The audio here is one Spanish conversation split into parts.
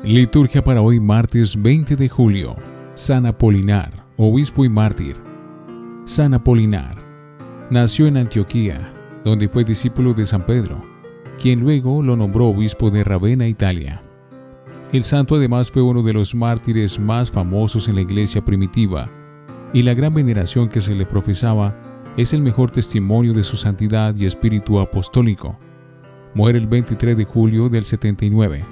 Liturgia para hoy, martes 20 de julio. San Apolinar, obispo y mártir. San Apolinar nació en Antioquía, donde fue discípulo de San Pedro, quien luego lo nombró obispo de Ravenna, Italia. El santo además fue uno de los mártires más famosos en la iglesia primitiva, y la gran veneración que se le profesaba es el mejor testimonio de su santidad y espíritu apostólico. Muere el 23 de julio del 79.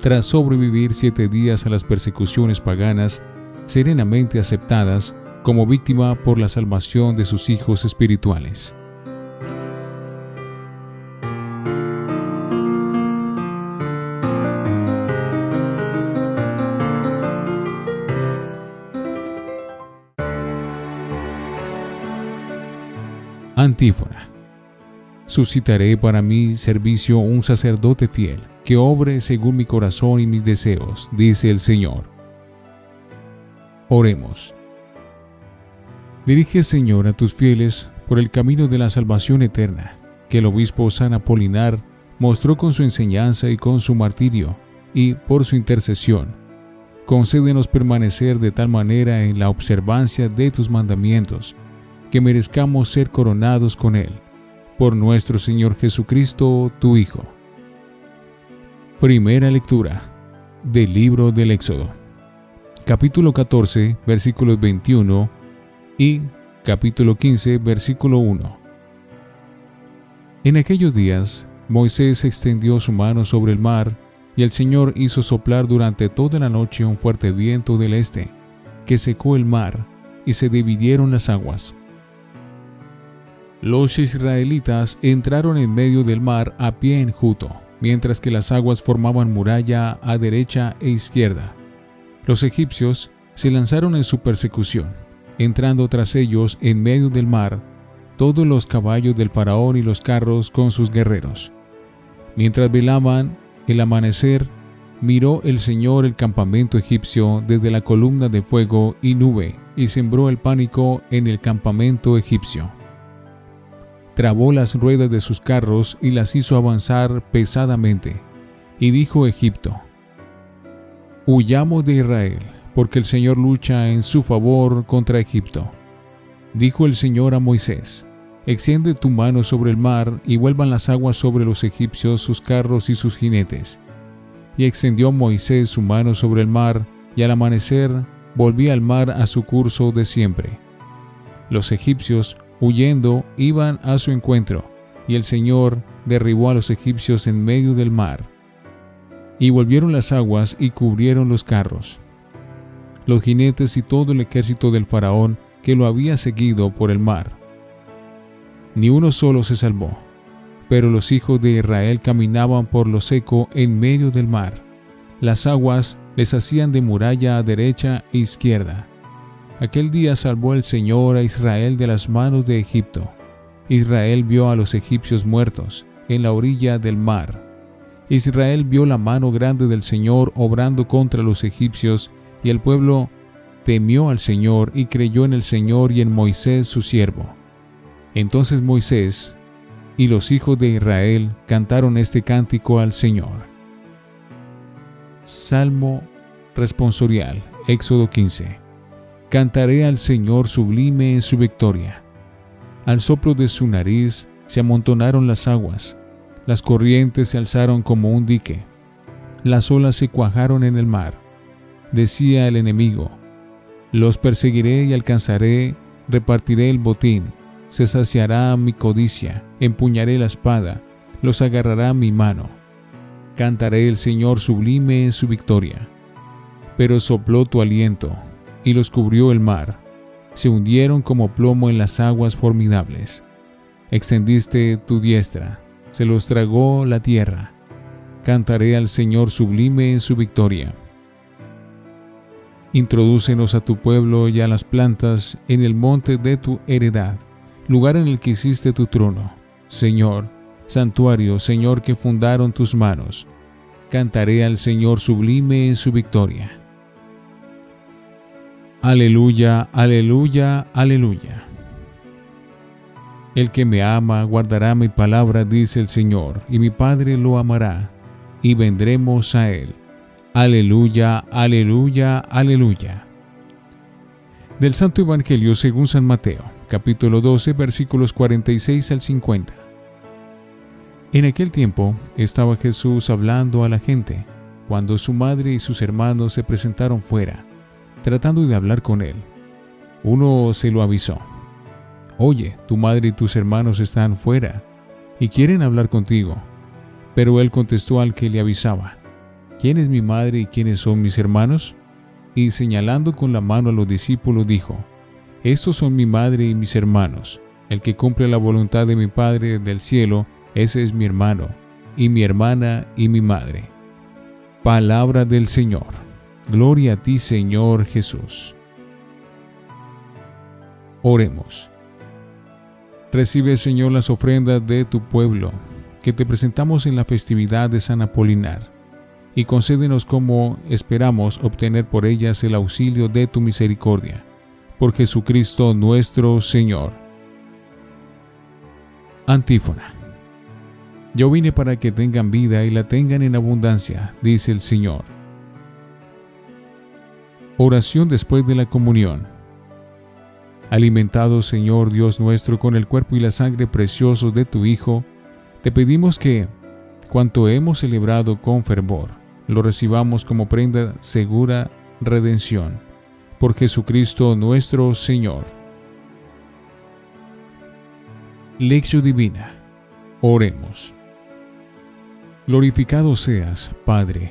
Tras sobrevivir 7 días a las persecuciones paganas, serenamente aceptadas como víctima por la salvación de sus hijos espirituales. Antífona. Suscitaré para mi servicio un sacerdote fiel, que obre según mi corazón y mis deseos, dice el Señor. Oremos. Dirige, Señor, a tus fieles por el camino de la salvación eterna, que el obispo San Apolinar mostró con su enseñanza y con su martirio, y por su intercesión. Concédenos permanecer de tal manera en la observancia de tus mandamientos, que merezcamos ser coronados con él, por nuestro Señor Jesucristo, tu Hijo. Primera lectura del libro del Éxodo, capítulo 14, versículos 21 y capítulo 15, versículo 1. En aquellos días, Moisés extendió su mano sobre el mar, y el Señor hizo soplar durante toda la noche un fuerte viento del este, que secó el mar, y se dividieron las aguas. Los israelitas entraron en medio del mar a pie enjuto, mientras que las aguas formaban muralla a derecha e izquierda. Los egipcios se lanzaron en su persecución, entrando tras ellos en medio del mar, todos los caballos del faraón y los carros con sus guerreros. Mientras velaban el amanecer, miró el Señor el campamento egipcio desde la columna de fuego y nube, y sembró el pánico en el campamento egipcio. Trabó las ruedas de sus carros y las hizo avanzar pesadamente. Y dijo Egipto: huyamos de Israel, porque el Señor lucha en su favor contra Egipto. Dijo el Señor a Moisés: extiende tu mano sobre el mar, y vuelvan las aguas sobre los egipcios, sus carros y sus jinetes. Y extendió Moisés su mano sobre el mar, y al amanecer volvía el mar a su curso de siempre. Los egipcios, huyendo, iban a su encuentro, y el Señor derribó a los egipcios en medio del mar. Y volvieron las aguas y cubrieron los carros, los jinetes y todo el ejército del faraón que lo había seguido por el mar. Ni uno solo se salvó, pero los hijos de Israel caminaban por lo seco en medio del mar. Las aguas les hacían de muralla a derecha e izquierda. Aquel día salvó el Señor a Israel de las manos de Egipto. Israel vio a los egipcios muertos en la orilla del mar. Israel vio la mano grande del Señor obrando contra los egipcios, y el pueblo temió al Señor y creyó en el Señor y en Moisés su siervo. Entonces Moisés y los hijos de Israel cantaron este cántico al Señor. Salmo responsorial, Éxodo 15. Cantaré al Señor sublime en su victoria. Al soplo de su nariz se amontonaron las aguas, las corrientes se alzaron como un dique, las olas se cuajaron en el mar. Decía el enemigo: los perseguiré y alcanzaré, repartiré el botín, se saciará mi codicia, empuñaré la espada, los agarrará mi mano. Cantaré el Señor sublime en su victoria. Pero sopló tu aliento, y los cubrió el mar, se hundieron como plomo en las aguas formidables. Extendiste tu diestra, se los tragó la tierra. Cantaré al Señor sublime en su victoria. Introdúcenos a tu pueblo y a las plantas en el monte de tu heredad, lugar en el que hiciste tu trono. Señor, santuario, Señor, que fundaron tus manos. Cantaré al Señor sublime en su victoria. Aleluya, aleluya, aleluya. El que me ama guardará mi palabra, dice el Señor, y mi Padre lo amará, y vendremos a él. Aleluya, aleluya, aleluya. Del Santo Evangelio según San Mateo, capítulo 12, versículos 46 al 50. En aquel tiempo estaba Jesús hablando a la gente, cuando su madre y sus hermanos se presentaron fuera, tratando de hablar con él. Uno se lo avisó: «Oye, tu madre y tus hermanos están fuera, y quieren hablar contigo». Pero él contestó al que le avisaba: «¿Quién es mi madre y quiénes son mis hermanos?». Y señalando con la mano a los discípulos dijo: «Estos son mi madre y mis hermanos. El que cumple la voluntad de mi Padre del cielo, ese es mi hermano, y mi hermana y mi madre». Palabra del Señor. Gloria a ti, Señor Jesús. Oremos. Recibe, Señor, las ofrendas de tu pueblo, que te presentamos en la festividad de San Apolinar, y concédenos, como esperamos, obtener por ellas el auxilio de tu misericordia. Por Jesucristo nuestro Señor. Antífona. Yo vine para que tengan vida y la tengan en abundancia, dice el Señor. Oración después de la comunión. Alimentados, Señor Dios nuestro, con el cuerpo y la sangre preciosos de tu Hijo, te pedimos que, cuanto hemos celebrado con fervor, lo recibamos como prenda segura redención. Por Jesucristo nuestro Señor. Lección Divina. Oremos. Glorificado seas, Padre,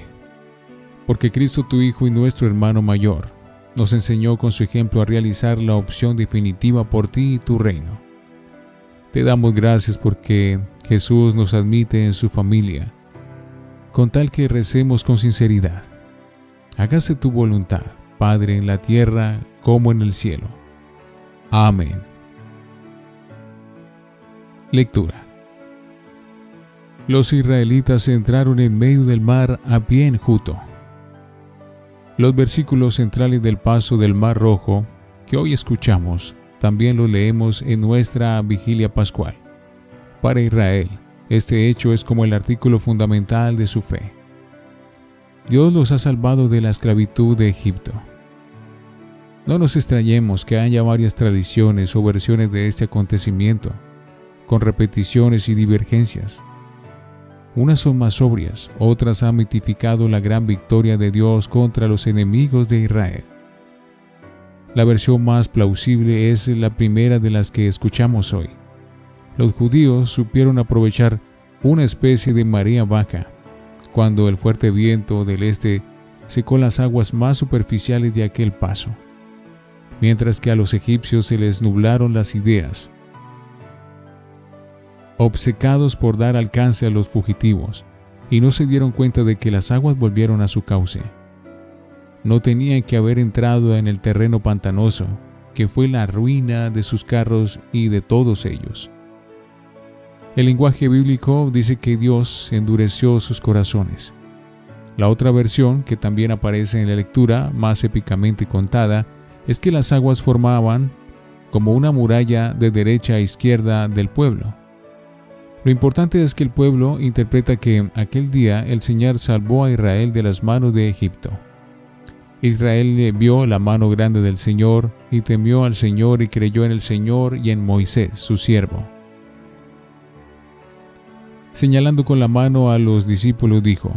porque Cristo tu Hijo y nuestro hermano mayor nos enseñó con su ejemplo a realizar la opción definitiva por ti y tu reino. Te damos gracias porque Jesús nos admite en su familia, con tal que recemos con sinceridad. Hágase tu voluntad, Padre, en la tierra como en el cielo. Amén. Lectura. Los israelitas entraron en medio del mar a pie enjuto. Los versículos centrales del paso del Mar Rojo, que hoy escuchamos, también los leemos en nuestra vigilia pascual. Para Israel, este hecho es como el artículo fundamental de su fe. Dios los ha salvado de la esclavitud de Egipto. No nos extrañemos que haya varias tradiciones o versiones de este acontecimiento, con repeticiones y divergencias. Unas son más sobrias, otras han mitificado la gran victoria de Dios contra los enemigos de Israel. La versión más plausible es la primera de las que escuchamos hoy. Los judíos supieron aprovechar una especie de marea baja, cuando el fuerte viento del este secó las aguas más superficiales de aquel paso, mientras que a los egipcios se les nublaron las ideas. Obcecados por dar alcance a los fugitivos, y no se dieron cuenta de que las aguas volvieron a su cauce. No tenían que haber entrado en el terreno pantanoso, que fue la ruina de sus carros y de todos ellos. El lenguaje bíblico dice que Dios endureció sus corazones. La otra versión, que también aparece en la lectura, más épicamente contada, es que las aguas formaban como una muralla de derecha a izquierda del pueblo. Lo importante es que el pueblo interpreta que aquel día el Señor salvó a Israel de las manos de Egipto. Israel vio la mano grande del Señor y temió al Señor y creyó en el Señor y en Moisés, su siervo. Señalando con la mano a los discípulos dijo: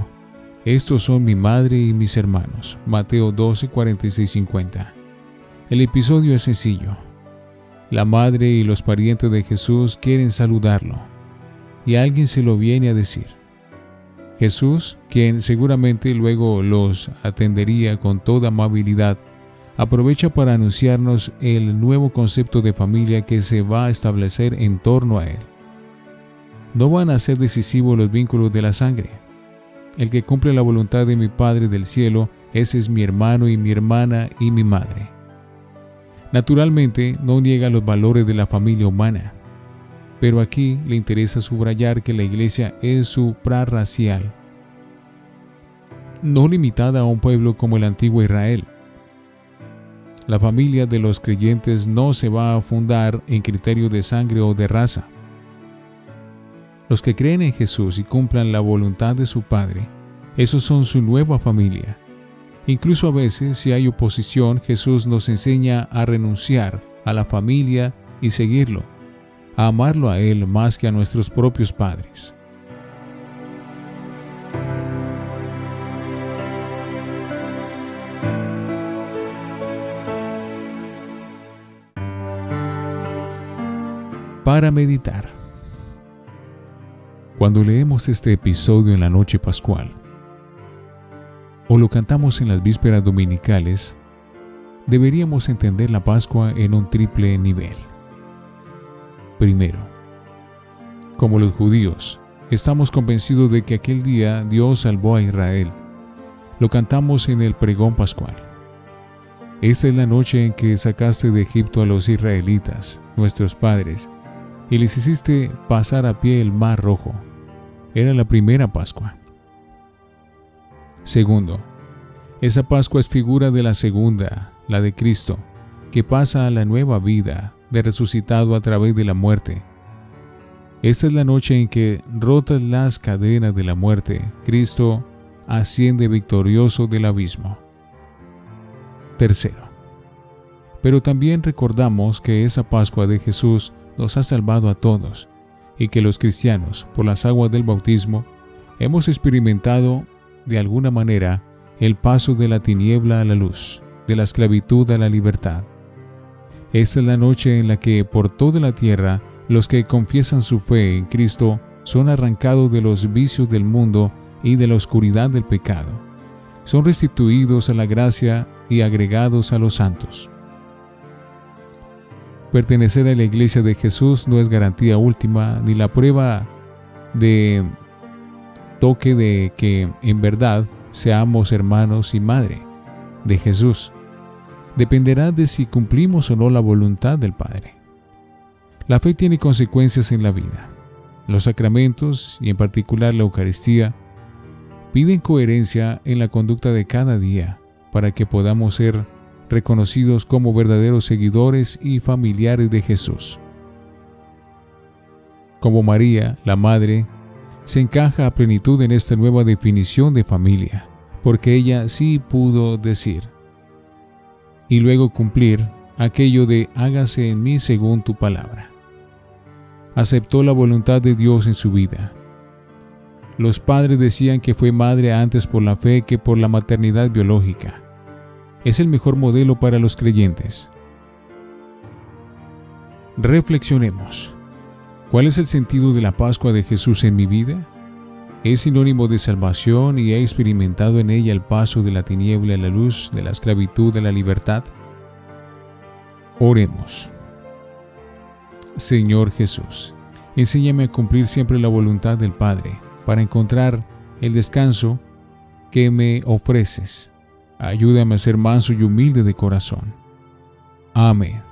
«Estos son mi madre y mis hermanos». Mateo 12, 46, 50. El episodio es sencillo. La madre y los parientes de Jesús quieren saludarlo, y alguien se lo viene a decir. Jesús, quien seguramente luego los atendería con toda amabilidad, aprovecha para anunciarnos el nuevo concepto de familia que se va a establecer en torno a él. No van a ser decisivos los vínculos de la sangre. El que cumple la voluntad de mi Padre del cielo, ese es mi hermano y mi hermana y mi madre. Naturalmente, no niega los valores de la familia humana, pero aquí le interesa subrayar que la Iglesia es suprarracial, no limitada a un pueblo como el antiguo Israel. La familia de los creyentes no se va a fundar en criterio de sangre o de raza. Los que creen en Jesús y cumplan la voluntad de su Padre Esos son su nueva familia. Incluso a veces, si hay oposición, Jesús nos enseña a renunciar a la familia y seguirlo, a amarlo a Él más que a nuestros propios padres. Para meditar. Cuando leemos este episodio en la noche pascual, o lo cantamos en las vísperas dominicales, deberíamos entender la Pascua en un triple nivel. Primero, como los judíos, estamos convencidos de que aquel día Dios salvó a Israel. Lo cantamos en el pregón pascual. Esta es la noche en que sacaste de Egipto a los israelitas, nuestros padres, y les hiciste pasar a pie el mar rojo. Era la primera Pascua. Segundo, esa Pascua es figura de la segunda, la de Cristo, que pasa a la nueva vida de resucitado a través de la muerte. Esta es la noche en que, rotas las cadenas de la muerte, Cristo asciende victorioso del abismo. Tercero, pero también recordamos que esa Pascua de Jesús nos ha salvado a todos y que los cristianos, por las aguas del bautismo, hemos experimentado de alguna manera el paso de la tiniebla a la luz, de la esclavitud a la libertad. Esta es la noche en la que por toda la tierra los que confiesan su fe en Cristo son arrancados de los vicios del mundo y de la oscuridad del pecado. Son restituidos a la gracia y agregados a los santos. Pertenecer a la Iglesia de Jesús no es garantía última ni la prueba de toque de que en verdad seamos hermanos y madre de Jesús. Dependerá de si cumplimos o no la voluntad del Padre. La fe tiene consecuencias en la vida. Los sacramentos, y en particular la Eucaristía, piden coherencia en la conducta de cada día para que podamos ser reconocidos como verdaderos seguidores y familiares de Jesús. Como María, la Madre, se encaja a plenitud en esta nueva definición de familia, porque ella sí pudo decir y luego cumplir aquello de hágase en mí según tu palabra. Aceptó la voluntad de Dios en su vida. Los padres decían que fue madre antes por la fe que por la maternidad biológica. Es el mejor modelo para los creyentes. Reflexionemos. ¿Cuál es el sentido de la Pascua de Jesús en mi vida? ¿Es sinónimo de salvación y he experimentado en ella el paso de la tiniebla a la luz, de la esclavitud a la libertad? Oremos. Señor Jesús, enséñame a cumplir siempre la voluntad del Padre para encontrar el descanso que me ofreces. Ayúdame a ser manso y humilde de corazón. Amén.